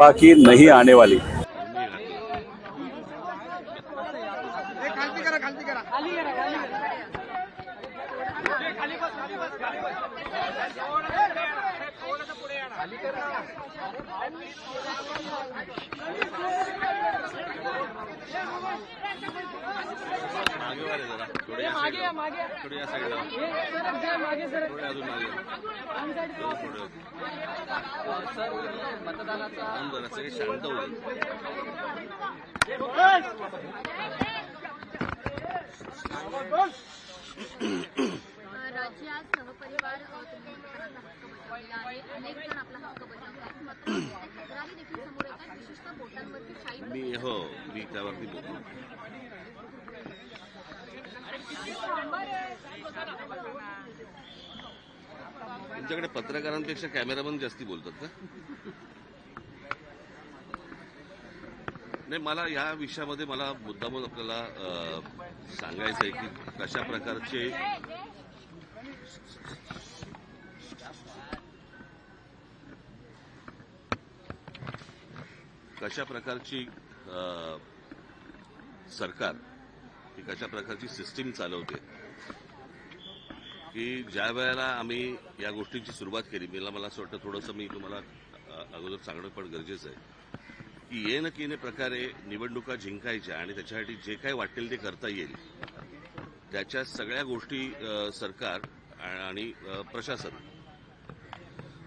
बाकी नहीं आने वाली। राज्य आज सहपरिवार तुम्ही मतदानाचा हक्क बजावलेला आहे. अनेक जण आपला हक्क बजावतात, मात्र तक्रारी देखील समोर येतात, विशेषतः बोटांवरती शाई. मी त्यावरती बोलतो. तुमच्याकडे पत्रकारांपेक्षा कॅमेरामन जास्ती बोलतात का? नाही, मला या विषयामध्ये मला मुद्दामून आपल्याला सांगायचं आहे की कशा प्रकारची सरकार ही कशा प्रकारची सिस्टीम चालवते की ज्या वेळेला आम्ही या गोष्टींची सुरुवात केली, मला असं वाटतं थोडंसं मी तुम्हाला अगोदर सांगणं पण गरजेचं आहे की ये न केने प्रकारे निवडणुका जिंकायच्या आणि त्याच्यासाठी जे काही वाटेल ते करता येईल त्याच्या सगळ्या गोष्टी सरकार आणि प्रशासन,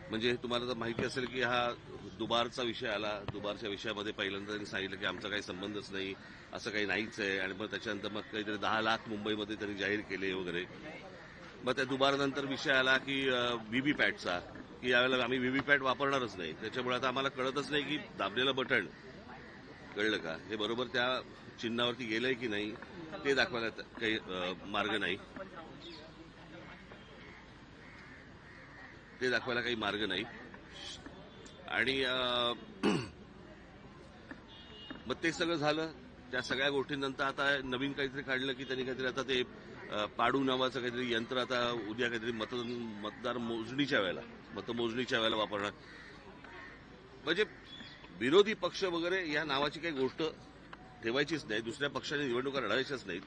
म्हणजे तुम्हाला तर माहिती असेल की हा दुबारचा विषय आला. दुबारच्या विषयामध्ये पहिल्यांदा त्यांनी सांगितलं की आमचा काही संबंधच नाही, असं काही नाहीच आहे. आणि मग त्याच्यानंतर मग काहीतरी 10 लाख मुंबईमध्ये त्यांनी जाहीर केले वगैरे. मग त्या दुबारनंतर विषय आला की व्हीव्हीपॅटचा, की यावेळेला आम्ही व्हीव्हीपॅट वापरणारच नाही. त्याच्यामुळे आता आम्हाला कळतच नाही की दाबलेलं बटन कळलं का हे बरोबर त्या चिन्हावरती गेलंय की नाही ते दाखवायला काही मार्ग नाही. आणि मग ते सगळं झालं. त्या सगळ्या गोष्टींनंतर आता नवीन काहीतरी काढलं की त्यांनी काहीतरी आता ते पाडू नावाचं काहीतरी यंत्र आता उद्या काहीतरी मतमोजणीच्या वेळेला वापरणार. म्हणजे विरोधी पक्ष वगैरे या नावाची काही गोष्ट ठेवायचीच नाही. दुसऱ्या पक्षाने निवडणुका लढायच्याच नाहीत.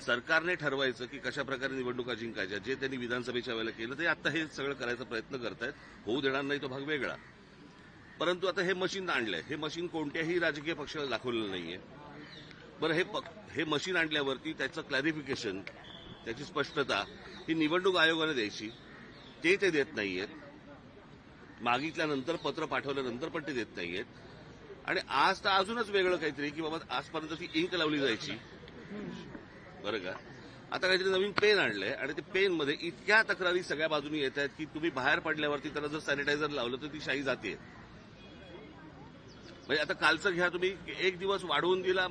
सरकारने ठरवायचं की कशा प्रकारे निवडणुका जिंकायच्या. जे त्यांनी विधानसभेच्या वेळेला केलं ते आता हे सगळं करायचा प्रयत्न करतायत. होऊ देणार नाही तो भाग वेगळा. परंतु आता हे मशीन आणलंय. हे मशीन कोणत्याही राजकीय पक्षाला दाखवलेलं नाहीये. बरं, हे मशीन आणल्यावरती त्याचं क्लॅरिफिकेशन, त्याची स्पष्टता ही निवडणूक आयोगाने द्यायची. ते देत नाहीयेत. मागितल्यानंतर, पत्र पाठवल्यानंतर पण ते देत नाहीयेत. आणि आज तर अजूनच वेगळं काहीतरी की बाबा आजपर्यंत ती इंक लावली जायची, बरं का. आता काहीतरी नवीन पेन आणलंय आणि ते पेनमध्ये इतक्या तक्रारी सगळ्या बाजूनी येत आहेत की तुम्ही बाहेर पडल्यावरती त्याला जर सॅनिटायझर लावलं तर ती शाई जाते. म्हणजे आता कालचं घ्या तुम्ही, एक दिवस वाढवून दिला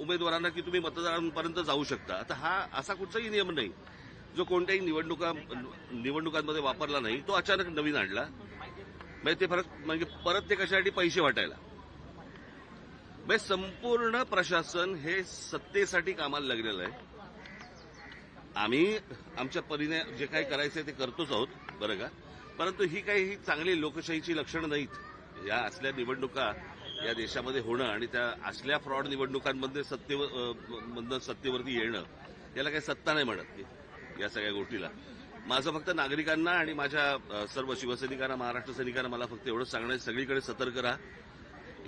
उमेदवारांना की तुम्ही मतदारांपर्यंत जाऊ शकता. आता हा असा कुठचाही नियम नाही जो कोणत्याही निवडणुकांमध्ये वापरला नाही. तो अचानक नवीन आणला. म्हणजे ते परत ते कशासाठी पैसे वाटायला. म्हणजे संपूर्ण प्रशासन हे सत्तेसाठी कामाला लागलेलं आहे. आम्ही आमच्या परीने जे काही करायचंय ते करतोच आहोत, बरं का. परंतु ही काही चांगली लोकशाहीची लक्षणं नाहीत. या असल्या निवडणुका या देशामध्ये होणं आणि त्या असल्या फ्रॉड निवडणुकांमध्ये सत्तेवरती येणं, याला काही सत्ता नाही म्हणत या सगळ्या गोष्टीला. माझं फक्त नागरिकांना आणि माझ्या सर्व शिवसैनिकांना, महाराष्ट्र सैनिकांना मला फक्त एवढंच सांगणं आहे, सगळीकडे सतर्क राहा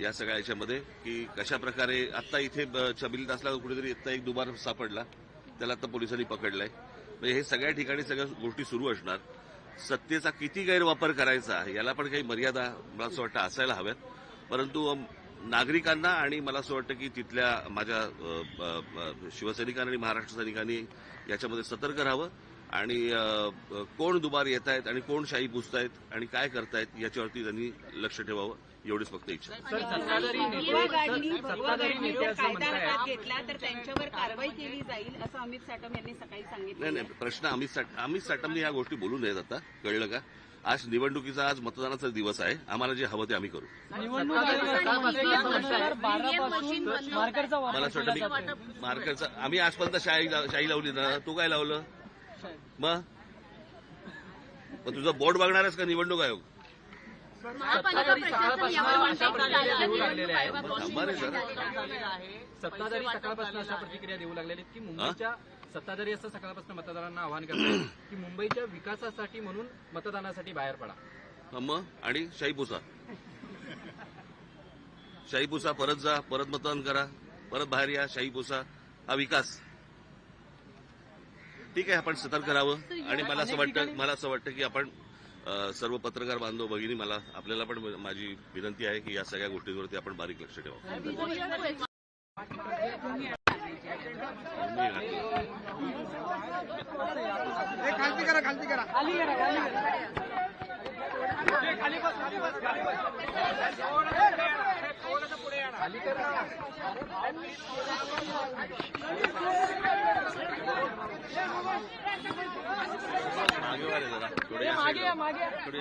या सगळ्या याच्यामध्ये. की कशा प्रकारे आता इथे छबिलीदासला कुठेतरी इथं एक दुबार सापडला, त्याला आता पोलिसांनी पकडलाय. म्हणजे हे सगळ्या ठिकाणी सगळ्या गोष्टी सुरू असणार. सत्तेचा किती गैरवापर करायचा याला पण काही मर्यादा मला असं वाटतं असायला हव्यात. परंतु नागरिकांना आणि मला असं वाटतं की तिथल्या माझ्या शिवसैनिकांनी आणि महाराष्ट्र सैनिकांनी याच्यामध्ये सतर्क राहावं आणि कोण दुबार येत आहेत आणि कोण शाही पुसतायत आणि काय करतायत याच्यावरती त्यांनी लक्ष ठेवावं, एवढीच फक्त इच्छा. घेतला तर त्यांच्यावर कारवाई केली जाईल असं अमित साटम यांनी सकाळी सांगितलं. नाही, प्रश्न अमित साटमने या गोष्टी बोलू नयेत. आता कळलं का. आज निवडणुकीचा, आज मतदानाचा दिवस आहे. आम्हाला जे हवं ते आम्ही करू. मला असं वाटतं मार्करचा आम्ही आजपर्यंत शाही लावली ना. तू काय लावलं मग तुझं बोर्ड बघणारच का निवडणूक आयोग? महापालिका प्रशासन यावर म्हणते की राज्यात निवडणूक थांबा रे जरा. सत्ताधारी सकाळपासून अशा प्रतिक्रिया देऊ लागलेल्या आहेत की मुंबईच्या सत्ताधारी असं सकाळपासून मतदारांना आवाहन करतात की मुंबईच्या विकासासाठी म्हणून मतदानासाठी बाहेर पडा. मग आणि शाईपुसा शाईपुसा परत जा, परत मतदान करा, परत बाहेर या, शाईपुसा हा विकास. ठीक आहे, आपण सतर्क राहावं. आणि मला असं वाटतं की आपण सर्व पत्रकार बांधव भगिनी, आपल्याला पण माझी विनंती आहे की या सगळ्या गोष्टींवरती आपण बारीक लक्ष ठेवावं. खालती करा मागे वाले जरा थोडे या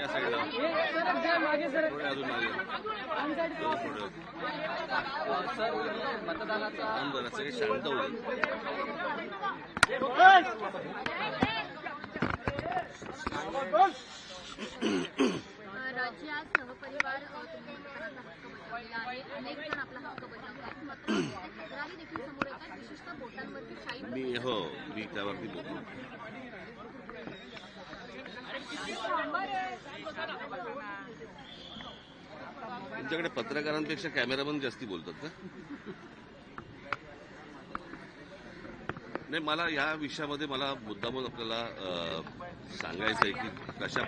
साईडला, थोडे अजून मागे थोडे मतदानाचा जरा सगळे शांत होईल. राज्य आज सहपरिवार तुम्ही मतदानाचा हक्क बजावलेला आहे. अनेक जण आपला हक्क बजावतात, मात्र तक्रारी देखील समोर येतात, विशेषतः बोटांवरती शाई. मी त्यावरती बोलतो. तुमच्याकडे पत्रकारांपेक्षा कॅमेरामन जास्ती बोलतात का? नाही, मला या विषयामध्ये मुद्दामून आपल्याला सांगायचं आहे की कशा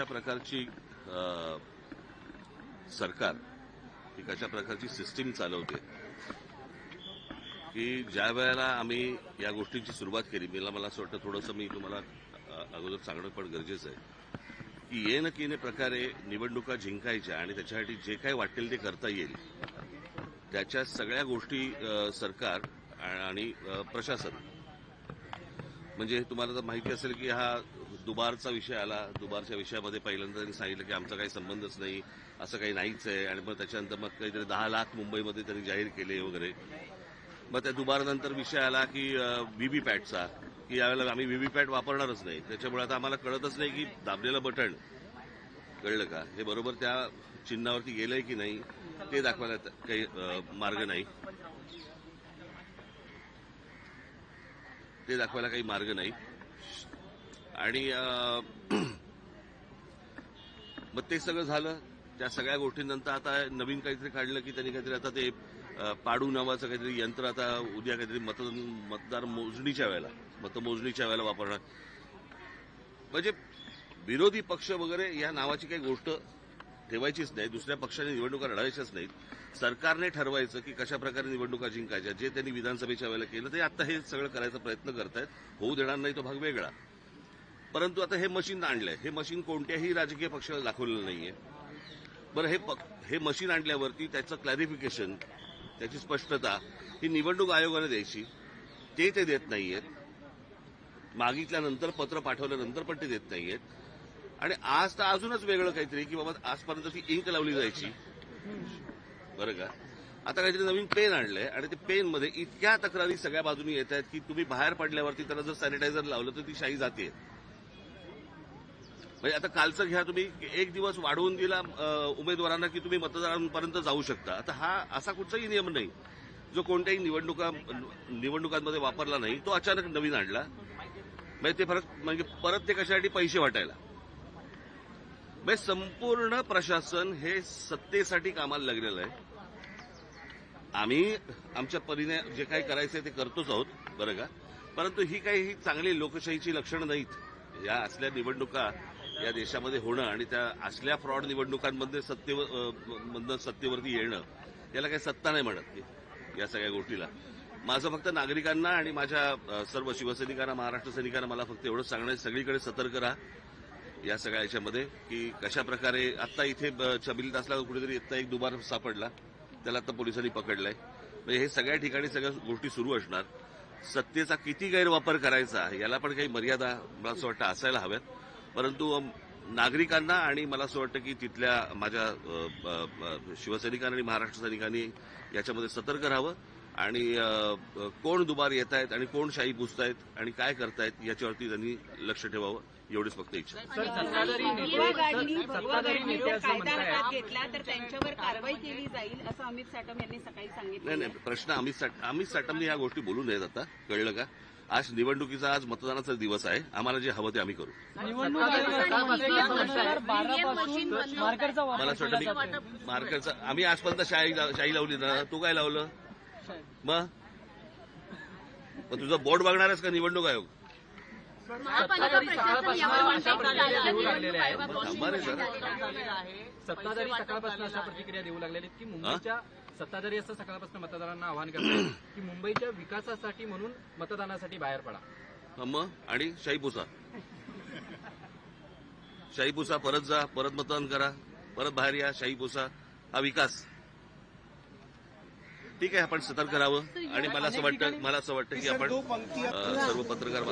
प्रकारची सरकार ही कशा प्रकारची सिस्टीम चालवते, की ज्या वेळेला आम्ही या गोष्टींची सुरुवात केली, मला असं वाटतं थोडंसं मी तुम्हाला अगोदर सांगणं पण गरजेचं आहे की ये न केने प्रकारे निवडणुका जिंकायच्या आणि त्याच्यासाठी जे काही वाटेल ते करता येईल त्याच्या सगळ्या गोष्टी सरकार आणि प्रशासन, म्हणजे तुम्हाला तर माहिती असेल की हा दुबारचा विषय आला. दुबारच्या विषयामध्ये पहिल्यांदा त्यांनी सांगितलं की आमचा काही संबंधच नाही, असं काही नाहीच आहे. आणि मग त्याच्यानंतर मग काहीतरी 10 लाख मुंबईमध्ये त्यांनी जाहीर केले वगैरे. मग त्या दुबारनंतर विषय आला की व्हीव्हीपॅटचा, की यावेळेला आम्ही व्हीव्हीपॅट वापरणारच नाही. त्याच्यामुळे आता आम्हाला कळतच नाही की दाबलेलं बटन कळलं का हे बरोबर त्या चिन्हावरती गेलंय की नाही ते दाखवायला काही मार्ग नाही. आणि मग ते सगळं झालं. त्या सगळ्या गोष्टींनंतर आता नवीन काहीतरी काढलं की त्यांनी काहीतरी आता ते पाडू नावाचं काहीतरी यंत्र आता उद्या काहीतरी मतदार मोजणीच्या वेळेला वापरणार. म्हणजे विरोधी पक्ष वगैरे या नावाची काही गोष्ट ठेवायचीच नाही. दुसऱ्या पक्षाने निवडणुका लढायच्याच नाहीत. सरकारने ठरवायचं की कशा प्रकारे निवडणुका जिंकायच्या. जे त्यांनी विधानसभेच्या वेळेला केलं ते आता हे सगळं करायचा प्रयत्न करतायत. होऊ देणार नाही तो भाग वेगळा. परंतु आता हे मशीन आणलंय. हे मशीन कोणत्याही राजकीय पक्षाला दाखवलेलं नाहीये. बरं, हे मशीन आणल्यावरती त्याचं क्लॅरिफिकेशन, त्याची स्पष्टता ही निवडणूक आयोगाने द्यायची. ते देत नाहीयेत. मागितल्यानंतर, पत्र पाठवल्यानंतर पण ते देत नाहीयेत. आणि आज तर अजूनच वेगळं काहीतरी की बाबा आजपर्यंत ती इंक लावली जायची, बरं का, आता काहीतरी नवीन पेन आणलंय आणि ते पेनमध्ये इतक्या तक्रारी सगळ्या बाजूनी येत आहेत की तुम्ही बाहेर पडल्यावरती त्याला जर सॅनिटायझर लावलं तर ती शाई जाते. म्हणजे आता कालचं घ्या तुम्ही, एक दिवस वाढवून दिला उमेदवारांना की तुम्ही मतदारांपर्यंत जाऊ शकता. आता हा असा कुठचाही नियम नाही जो कोणत्याही निवडणुकांमध्ये वापरला नाही. तो अचानक नवीन आणला. म्हणजे परत ते कशासाठी पैसे वाटायला. म्हणजे संपूर्ण प्रशासन हे सत्तेसाठी कामाला लागलेलं आहे. आम्ही आमच्या परीने जे काही करायचंय ते करतोच आहोत, बरं का. परंतु ही काही चांगली लोकशाहीची लक्षणं नाहीत. या असल्या निवडणुका या देशामध्ये होणं आणि त्या असल्या फ्रॉड निवडणुकांमध्ये सत्तेवरती येणं, याला काही सत्ता नाही म्हणत या सगळ्या गोष्टीला. माझं फक्त नागरिकांना आणि माझ्या सर्व शिवसैनिकांना, महाराष्ट्र सैनिकांना मला फक्त एवढंच सांगणं, सगळीकडे सतर्क राहा या सगळ्या याच्यामध्ये, की कशा प्रकारे आता इथे छबिल तासला कुठेतरी इथं एक दुबार सापडला, त्याला आता पोलिसांनी पकडलाय. म्हणजे हे सगळ्या ठिकाणी सगळ्या गोष्टी सुरू असणार. सत्तेचा किती गैरवापर करायचा याला पण काही मर्यादा मला असं वाटतं असायला हव्यात. परंतु नागरिकांना आणि मला असं वाटतं की तिथल्या माझ्या शिवसैनिकांनी आणि महाराष्ट्र सैनिकांनी याच्यामध्ये सतर्क राहावं आणि कोण दुबार येत आहेत आणि कोण शाही पुसतायत आणि काय करतायत याच्यावरती त्यांनी लक्ष ठेवावं एवढीच फक्त इच्छा आहे. सर, सत्ताधारी भगवा गाडली सत्ताधारी नेते असं कायदा म्हणतायत हातात घेतला तर त्यांच्यावर कारवाई केली जाईल असं अमित साटम यांनी सकाळी नाही सांगितलं. नाही प्रश्न अमित साटमने या गोष्टी बोलू नयेत आता, कळलं का? आज निवडणुकीचा आज मतदानाचा दिवस आहे, आम्हाला जे हवं ते आम्ही करू. मला असं वाटतं मार्करचा आम्ही आजपर्यंत शाही लावली ना, तू काय लावलं मग तुझं बोर्ड बघणारच का निवडणूक आयोग? महापालिका प्रशासन यावर म्हणतंय की राज्यात देऊ निवडणूक लागलेले आहे. आयोगाकडून थांबा रे जरा. झालेला आहे. सत्ताधारी सकाळपासून अशा प्रतिक्रिया देऊ लागलेल्या आहेत की मुंबईच्या सत्ताधारी असं सकाळपासून मतदारांना आवाहन करतात की मुंबईच्या विकासासाठी म्हणून मतदानासाठी बाहेर पडा. मग आणि शाही पुसा परत जा, परत मतदान करा, परत बाहेर या, शाही पुसा, हा विकास. ठीक आहे, आपण सतर्क राहावं आणि मला असं वाटतं की आपण सर्व पत्रकार